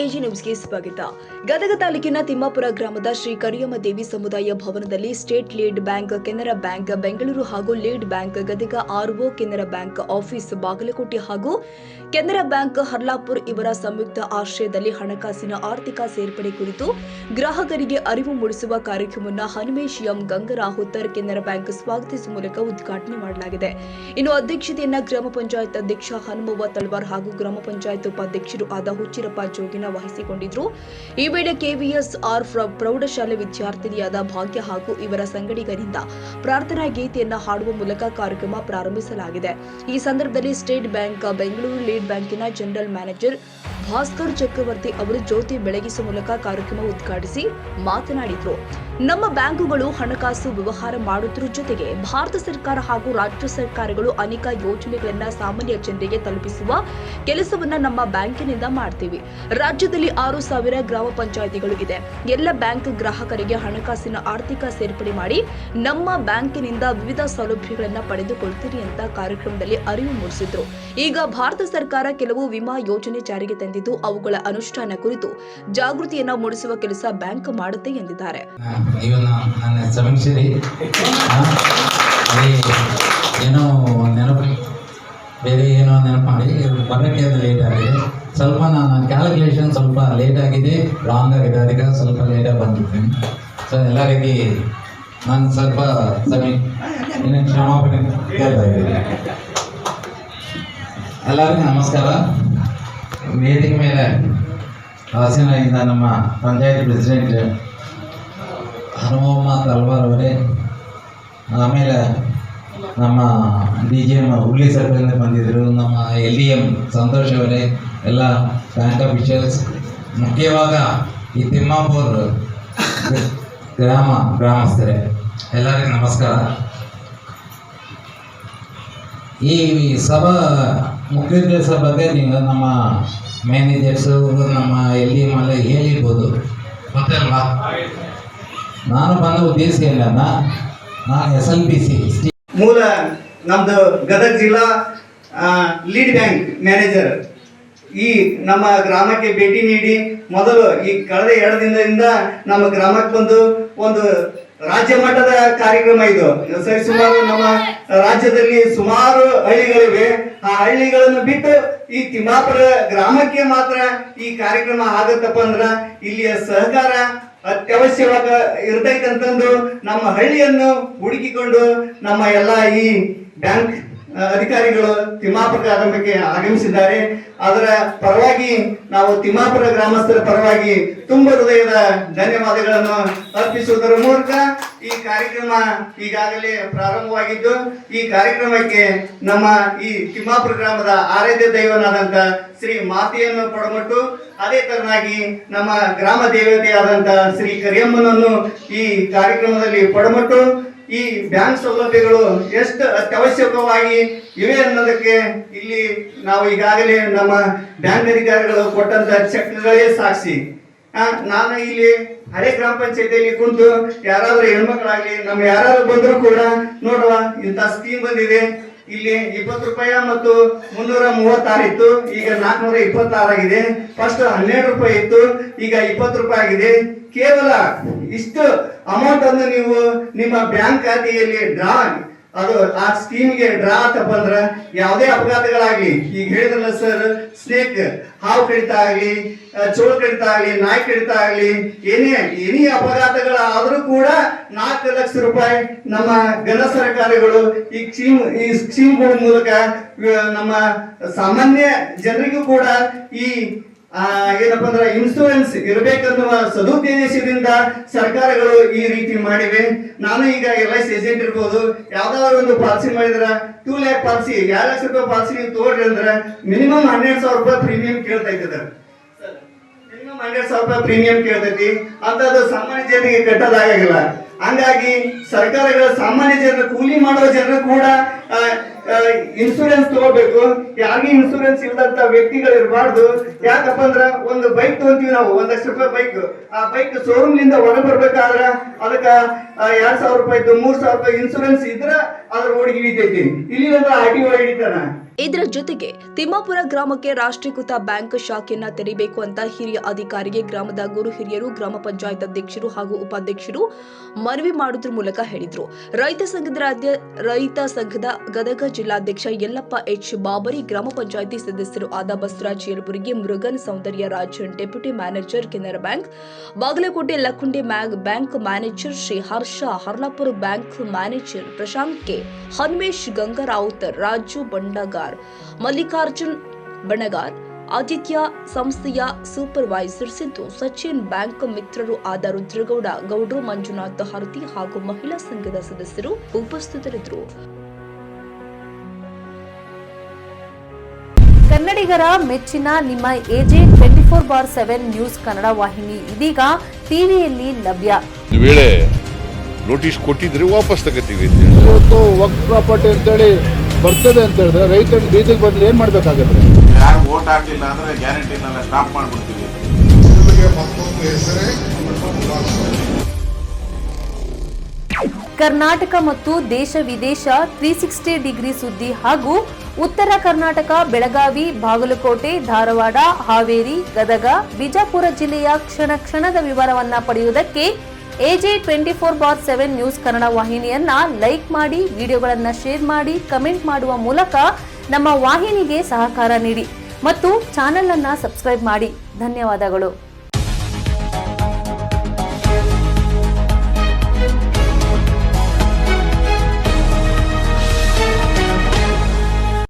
AG ನ್ಯೂಸ್ಗೆ ಸ್ವಾಗತ. ಗದಗ ತಾಲೂಕಿನ ತಿಮ್ಮಾಪುರ ಗ್ರಾಮದ ಶ್ರೀ ಕರಿಯಮ್ಮ ದೇವಿ ಸಮುದಾಯ ಭವನದಲ್ಲಿ state lead bank, Canara Bank Bengaluru ಹಾಗೂ lead bank Gadag RO, Canara Bank office Bagalkote ಹಾಗೂ ಕೆನರಾ ಬ್ಯಾಂಕ್ ಹರ್ಲಾಪುರ್ ಇವರ ಸಂಯುಕ್ತ ಆಶ್ರಯದಲ್ಲಿ ಹಣಕಾಸಿನ ಆರ್ಥಿಕ ಸೇರ್ಪಡೆ ಕುರಿತು ಗ್ರಾಹಕರಿಗೆ ಅರಿವು ಮೂಡಿಸುವ ಕಾರ್ಯಕ್ರಮವನ್ನು ಹನುಮೇಶ್ ಎಂ ಗಂಗರಾಹುತ್ತರ್ ಕೆನರಾ ಬ್ಯಾಂಕ್ ಸ್ವಾಗತಿಸುವ ಮೂಲಕ ಉದ್ಘಾಟನೆ ಮಾಡಲಾಗಿದೆ. ಇನ್ನು ಅಧ್ಯಕ್ಷತೆಯನ್ನ ಗ್ರಾಮ ಪಂಚಾಯತ್ ಅಧ್ಯಕ್ಷ ಹನುಮವ್ವ ತಳವಾರ್ ಹಾಗೂ ಗ್ರಾಮ ಪಂಚಾಯತ್ ಉಪಾಧ್ಯಕ್ಷರು ಆದ ಹುಚ್ಚಿರಪ್ಪ ಜೋಗಿನ ವಹಿಸಿಕೊಂಡಿದ್ರು. ಈ ವೇಳೆ ಕೆವಿಎಸ್ ಆರ್ ಪ್ರೌಢಶಾಲೆ ವಿದ್ಯಾರ್ಥಿನಿಯಾದ ಭಾಗ್ಯ ಹಾಗೂ ಇವರ ಸಂಗಡಿಗರಿಂದ ಪ್ರಾರ್ಥನಾ ಗೀತೆಯನ್ನ ಹಾಡುವ ಮೂಲಕ ಕಾರ್ಯಕ್ರಮ ಪ್ರಾರಂಭಿಸಲಾಗಿದೆ. ಈ ಸಂದರ್ಭದಲ್ಲಿ ಸ್ಟೇಟ್ ಬ್ಯಾಂಕ್ ಬೆಂಗಳೂರು ಲೀಡ್ ಬ್ಯಾಂಕಿನ ಜನರಲ್ ಮ್ಯಾನೇಜರ್ ಭಾಸ್ಕರ್ ಚಕ್ರವರ್ತಿ ಅವರು ಜ್ಯೋತಿ ಬೆಳಗಿಸುವ ಮೂಲಕ ಕಾರ್ಯಕ್ರಮ ಉದ್ಘಾಟಿಸಿ ಮಾತನಾಡಿದರು. ನಮ್ಮ ಬ್ಯಾಂಕುಗಳು ಹಣಕಾಸು ವ್ಯವಹಾರ ಮಾಡುವುದರ ಜೊತೆಗೆ ಭಾರತ ಸರ್ಕಾರ ಹಾಗೂ ರಾಜ್ಯ ಸರ್ಕಾರಗಳು ಅನೇಕ ಯೋಜನೆಗಳನ್ನ ಸಾಮಾನ್ಯ ಜನರಿಗೆ ತಲುಪಿಸುವ ಕೆಲಸವನ್ನ ನಮ್ಮ ಬ್ಯಾಂಕಿನಿಂದ ಮಾಡ್ತೀವಿ. ರಾಜ್ಯದಲ್ಲಿ 6,000 ಗ್ರಾಮ ಪಂಚಾಯಿತಿಗಳು ಇದೆ. ಎಲ್ಲ ಬ್ಯಾಂಕ್ ಗ್ರಾಹಕರಿಗೆ ಹಣಕಾಸಿನ ಆರ್ಥಿಕ ಸೇರ್ಪಡೆ ಮಾಡಿ ನಮ್ಮ ಬ್ಯಾಂಕಿನಿಂದ ವಿವಿಧ ಸೌಲಭ್ಯಗಳನ್ನ ಪಡೆದುಕೊಳ್ತೀರಿ ಅಂತ ಕಾರ್ಯಕ್ರಮದಲ್ಲಿ ಅರಿವು ಮೂಡಿಸಿದ್ರು. ಈಗ ಭಾರತ ಸರ್ಕಾರ ಕೆಲವು ವಿಮಾ ಯೋಜನೆ ಜಾರಿಗೆ ತಂದಿದ್ದು ಅವುಗಳ ಅನುಷ್ಠಾನ ಕುರಿತು ಜಾಗೃತಿಯನ್ನ ಮೂಡಿಸುವ ಕೆಲಸ ಬ್ಯಾಂಕ್ ಮಾಡುತ್ತೆ ಎಂದಿದ್ದಾರೆ. ಬೇರೆ ಏನೋ ನೆನಪು ಮಾಡಿ ಬರೋಕ್ಕೆ ಲೇಟ್ ಆಗಿದೆ. ಸ್ವಲ್ಪ ನಾನು ಕ್ಯಾಲ್ಕುಲೇಷನ್ ಸ್ವಲ್ಪ ಲೇಟ್ ಆಗಿದೆ, ರಾಂಗ್ ಆಗಿದೆ, ಅದಕ್ಕೆ ಸ್ವಲ್ಪ ಲೇಟಾಗಿ ಬಂದಿದ್ದೀನಿ. ಸೊ ಎಲ್ಲರಿಗೆ ನಾನು ಸ್ವಲ್ಪ ಇನ್ನು ಕ್ಷಮಾಪಣೆ ಕೇಳ್ತಾ ಇದ್ದೀನಿ. ಎಲ್ಲರಿಗೂ ನಮಸ್ಕಾರ. ವೇದಿಕೆ ಮೇಲೆ ಹಾಸನದಿಂದ ನಮ್ಮ ಪಂಚಾಯತ್ ಪ್ರೆಸಿಡೆಂಟ್ ಹನುಮಮ್ಮ ತಲ್ವಾರ್ ಅವರೇ, ಆಮೇಲೆ ನಮ್ಮ DGM ಹುಬ್ಳಿ ಸರ್ಕಲಿಂದ ಬಂದಿದ್ದರು, ನಮ್ಮ LDM ಸಂತೋಷ್ ಅವರೇ, ಎಲ್ಲ ಬ್ಯಾಂಕ್ ಅಫಿಷಿಯಲ್ಸ್, ಮುಖ್ಯವಾಗ ಈ ತಿಮ್ಮಾಪುರ ಗ್ರಾಮಸ್ಥರೇ ಎಲ್ಲರಿಗೂ ನಮಸ್ಕಾರ. ಈ ಸಭಾ ಮುಖ್ಯೋದ್ದೇಶ ಬಗ್ಗೆ ನೀವು ನಮ್ಮ ಮ್ಯಾನೇಜರ್ಸು, ನಮ್ಮ LDM ಎಲ್ಲ ಹೇಳಿರ್ಬೋದು, ಗೊತ್ತಲ್ವಾ? ನಾನು ಬಂದ ಉದ್ದೇಶ ಏನನ್ನ, ನಾನು SLBC ಮೂಲ ನಮ್ದು ಗದಗ ಜಿಲ್ಲಾ ಲೀಡ್ ಬ್ಯಾಂಕ್ ಮ್ಯಾನೇಜರ್ ಈ ನಮ್ಮ ಗ್ರಾಮಕ್ಕೆ ಭೇಟಿ ನೀಡಿ ಮೊದಲು ಈ ಕಳೆದ 2 ದಿನದಿಂದ ನಮ್ಮ ಗ್ರಾಮಕ್ಕೆ ಬಂದು ಒಂದು ರಾಜ್ಯ ಮಟ್ಟದ ಕಾರ್ಯಕ್ರಮ ಇದು. ಸುಮಾರು ನಮ್ಮ ರಾಜ್ಯದಲ್ಲಿ ಸುಮಾರು ಹಳ್ಳಿಗಳಿವೆ. ಆ ಹಳ್ಳಿಗಳನ್ನು ಬಿಟ್ಟು ಈ ತಿಮ್ಮಾಪುರ ಗ್ರಾಮಕ್ಕೆ ಮಾತ್ರ ಈ ಕಾರ್ಯಕ್ರಮ ಆಗತ್ತಪ್ಪ ಅಂದ್ರ ಇಲ್ಲಿಯ ಸಹಕಾರ ಅತ್ಯವಶ್ಯವಾಗಿ ಇರ್ತೈತಂತಂದು ನಮ್ಮ ಹಳ್ಳಿಯನ್ನು ಹುಡುಕಿಕೊಂಡು ನಮ್ಮ ಎಲ್ಲ ಈ ಬ್ಯಾಂಕ್ ಅಧಿಕಾರಿಗಳು ತಿಮ್ಮಾಪುರ ಗ್ರಾಮಕ್ಕೆ ಆಗಮಿಸಿದ್ದಾರೆ. ಅದರ ಪರವಾಗಿ ನಾವು ತಿಮ್ಮಾಪುರ ಗ್ರಾಮಸ್ಥರ ಪರವಾಗಿ ತುಂಬ ಹೃದಯದ ಧನ್ಯವಾದಗಳನ್ನು ಅರ್ಪಿಸುವುದರ ಮೂಲಕ ಈ ಕಾರ್ಯಕ್ರಮ ಈಗಾಗಲೇ ಪ್ರಾರಂಭವಾಗಿದ್ದು, ಈ ಕಾರ್ಯಕ್ರಮಕ್ಕೆ ನಮ್ಮ ಈ ತಿಮ್ಮಾಪುರ ಗ್ರಾಮದ ಆರಾಧ್ಯ ದೈವನಾದಂತ ಶ್ರೀ ಮಾತೆಯನ್ನು ಪಡಮಟ್ಟು, ಅದೇ ತರನಾಗಿ ನಮ್ಮ ಗ್ರಾಮ ದೇವತೆಯಾದಂತ ಶ್ರೀ ಕರಿಯಮ್ಮನನ್ನು ಈ ಕಾರ್ಯಕ್ರಮದಲ್ಲಿ ಪಡಮಟ್ಟು ಈ ಬ್ಯಾಂಕ್ ಸೌಲಭ್ಯಗಳು ಎಷ್ಟು ಅತ್ಯವಶ್ಯಕವಾಗಿ ಇವೆ ಅನ್ನೋದಕ್ಕೆ ಇಲ್ಲಿ ನಾವು ಈಗಾಗಲೇ ನಮ್ಮ ಬ್ಯಾಂಕ್ ಅಧಿಕಾರಿಗಳು ಕೊಟ್ಟಂತ ಚೆಕ್ಗಳೇ ಸಾಕ್ಷಿ. ನಾನು ಇಲ್ಲಿ ಹಳೆ ಗ್ರಾಮ ಪಂಚಾಯತಿಯಲ್ಲಿ ಕುಂತು ಯಾರಾದ್ರೂ ಹೆಣ್ಮಕ್ಳಾಗ್ಲಿ ನಮ್ಮ ಯಾರಾದ್ರೂ ಬಂದ್ರು ಕೂಡ ನೋಡುವ ಇಂಥ ಸ್ಕೀಮ್ ಬಂದಿದೆ, ಇಲ್ಲಿ 20 ರೂಪಾಯಿ ಮತ್ತು 336 ಇತ್ತು, ಈಗ 426 ಆಗಿದೆ. ಫಸ್ಟ್ 12 ರೂಪಾಯಿ ಇತ್ತು, ಈಗ 20 ರೂಪಾಯಿ ಆಗಿದೆ. ಕೇವಲ ಇಷ್ಟು ಅಮೌಂಟ್ ಅನ್ನು ನೀವು ನಿಮ್ಮ ಬ್ಯಾಂಕ್ ಖಾತೆಯಲ್ಲಿ ಡ್ರಾ, ಅದು ಆ ಸ್ಕೀಮ್ಗೆ ಡ್ರಾ ಆತಪ್ಪ ಅಂದ್ರ ಯಾವುದೇ ಅಪಘಾತಗಳಾಗ್ಲಿ, ಈಗ ಹೇಳಿದ್ರಲ್ಲ ಸರ್, ಸ್ನೇಕ್ ಹಾವು ಕಡಿತ ಆಗ್ಲಿ, ಚೋಳ ಕಡಿತ ಆಗ್ಲಿ, ನಾಯಿ ಕಡಿತ ಆಗ್ಲಿ, ಏನೇ ಅಪಘಾತಗಳಾದ್ರೂ ಕೂಡ 4 ಲಕ್ಷ ರೂಪಾಯಿ ನಮ್ಮ ಘನ ಸರ್ಕಾರಗಳು ಈ ಸ್ಕೀಮ್ಗಳ ಮೂಲಕ ನಮ್ಮ ಸಾಮಾನ್ಯ ಜನರಿಗೂ ಕೂಡ ಈ ಏನಪ್ಪಾ ಅಂದ್ರೆ ಇನ್ಶೂರೆನ್ಸ್ ಇರಬೇಕನ್ನುವ ಸದುದ್ದೇಶದಿಂದ ಸರ್ಕಾರಗಳು ಈ ರೀತಿ ಮಾಡಿವೆ. ನಾನು ಈಗ LIC ಏಜೆಂಟ್ ಇರ್ಬೋದು, ಯಾವ್ದಾದ್ರು ಒಂದು ಪಾಲಿಸಿ ಮಾಡಿದ್ರ 2 ಲ್ಯಾಕ್ ಪಾಲಿಸಿ, 2 ಲಕ್ಷ ರೂಪಾಯಿ ಪಾಲಿಸಿ ನೀವು ತಗೊಳ್ರಿ ಅಂದ್ರೆ ಮಿನಿಮಮ್ 12,000 ರೂಪಾಯಿ ಪ್ರೀಮಿಯಂ ಕೇಳ್ತಾ ಇದ್ದಾರೆ. ಮಿನಿಮಮ್ 12,000 ರೂಪಾಯಿ ಪ್ರೀಮಿಯಂ ಕೇಳ್ತೈತಿ. ಅಂತದ್ದು ಸಾಮಾನ್ಯ ಜನರಿಗೆ ಕಟ್ಟೋದಾಗಿಲ್ಲ. ಹಂಗಾಗಿ ಸರ್ಕಾರಗಳ ಸಾಮಾನ್ಯ ಜನರು, ಕೂಲಿ ಮಾಡುವ ಜನರು ಕೂಡ ಇನ್ಶೂರೆನ್ಸ್ ತಗೋಬೇಕು. ಯಾರಿಗೆ ಇನ್ಶೂರೆನ್ಸ್ ಇಲ್ಲದಂತ ವ್ಯಕ್ತಿಗಳು ಇರಬಾರ್ದು. ಯಾಕಪ್ಪ ಅಂದ್ರ ಒಂದು ಬೈಕ್ ತಗೊಂತೀವಿ ನಾವು, 1 ಲಕ್ಷ ರೂಪಾಯಿ ಬೈಕ್, ಆ ಬೈಕ್ ಶೋರೂಮ್ ಲಿಂದ ಹೊರಗೆ ಬರ್ಬೇಕಾದ್ರ ಅದಕ್ಕ 2,000 ರೂಪಾಯಿ 3,000 ರೂಪಾಯಿ ಇನ್ಶೂರೆನ್ಸ್ ಇದ್ರ ಅದ್ರ ಓಡಿಗೆ ಹಿಡಿತೈತಿ. ಇಲ್ಲಿ RTO ಹಿಡಿತಾನ. ಇದರ ಜೊತೆಗೆ ತಿಮ್ಮಾಪುರ ಗ್ರಾಮಕ್ಕೆ ರಾಷ್ಟ್ರೀಕೃತ ಬ್ಯಾಂಕ್ ಶಾಖೆಯನ್ನ ತೆರೆಯಬೇಕು ಅಂತ ಹಿರಿಯ ಅಧಿಕಾರಿಗೆ ಗ್ರಾಮದ ಗುರು ಹಿರಿಯರು, ಗ್ರಾಮ ಪಂಚಾಯತ್ ಅಧ್ಯಕ್ಷರು ಹಾಗೂ ಉಪಾಧ್ಯಕ್ಷರು ಮನವಿ ಮಾಡುವುದರ ಮೂಲಕ ಹೇಳಿದ್ರು. ರೈತ ಸಂಘದ ಗದಗ ಜಿಲ್ಲಾಧ್ಯಕ್ಷ ಯಲ್ಲಪ್ಪ ಎಚ್ ಬಾಬರಿ, ಗ್ರಾಮ ಪಂಚಾಯಿತಿ ಸದಸ್ಯರು ಆದ Basavaraj Yalaburgi, Murugan, Soundarya Rajan, deputy manager Canara Bank Bagalkote, Lakkundi bank manager Shri Harsha, Harlapura bank manager Prashant K, Hanumesh Gangaravut, Raju Bandagar, Mallikarjun Banagar, Aditya ಸಂಸ್ಥೆಯ ಸೂಪರ್ವೈಸರ್ ಸಿದ್ದು, ಸಚಿನ್ ಬ್ಯಾಂಕ್ ಮಿತ್ರರು ಆದ ರುದ್ರಗೌಡ, ಗೌಡ್ರು, ಮಂಜುನಾಥ್ ಹರತಿ ಹಾಗೂ ಮಹಿಳಾ ಸಂಘದ ಸದಸ್ಯರು ಉಪಸ್ಥಿತರಿದ್ದರು. ಕನ್ನಡಿಗರ ಮೆಚ್ಚಿನ ನಿಮ್ಮ ಎಜೆ 24/7 ನ್ಯೂಸ್ ಕನ್ನಡ ವಾಹಿನಿ ಇದೀಗ ಟಿವಿಯಲ್ಲಿ ಲಭ್ಯ. ಒಂದು ವೇಳೆ ನೋಟಿಸ್ ಕೊಟ್ಟಿದ್ರೆ ವಾಪಸ್ ತಗೋತೀವಿ. ಇವತ್ತು ವಕ್ಫ್ ಪ್ರಾಪರ್ಟಿ ಅಂತೇಳಿ ಬರ್ತದೆ ಅಂತ ಹೇಳಿದ್ರೆ ರೈತರ ಬೀದಿಗೆ ಬಂದ್ರೆ ಏನ್ ಮಾಡ್ಬೇಕಾಗತ್ತೆ? ಯಾರು ವೋಟ್ ಹಾಕಲಿಲ್ಲ ಅಂದ್ರೆ ಗ್ಯಾರಂಟಿನೆಲ್ಲ ಸ್ಟಾಪ್ ಮಾಡ್ಬಿಡ್ತೀವಿ. ಕರ್ನಾಟಕ ಮತ್ತು ದೇಶ ವಿದೇಶ 360 ಡಿಗ್ರಿ ಸುದ್ದಿ ಹಾಗೂ ಉತ್ತರ ಕರ್ನಾಟಕ, ಬೆಳಗಾವಿ, ಬಾಗಲಕೋಟೆ, ಧಾರವಾಡ, ಹಾವೇರಿ, ಗದಗ, ಬಿಜಾಪುರ ಜಿಲ್ಲೆಯ ಕ್ಷಣ ಕ್ಷಣದ ವಿವರವನ್ನ ಪಡೆಯುವುದಕ್ಕೆ ಎಜೆ 24/7 ನ್ಯೂಸ್ ಕನ್ನಡ ವಾಹಿನಿಯನ್ನ ಲೈಕ್ ಮಾಡಿ, ವಿಡಿಯೋಗಳನ್ನ ಶೇರ್ ಮಾಡಿ, ಕಮೆಂಟ್ ಮಾಡುವ ಮೂಲಕ ನಮ್ಮ ವಾಹಿನಿಗೆ ಸಹಕಾರ ನೀಡಿ ಮತ್ತು ಚಾನೆಲ್ ಅನ್ನ ಸಬ್ಸ್ಕ್ರೈಬ್ ಮಾಡಿ. ಧನ್ಯವಾದಗಳು.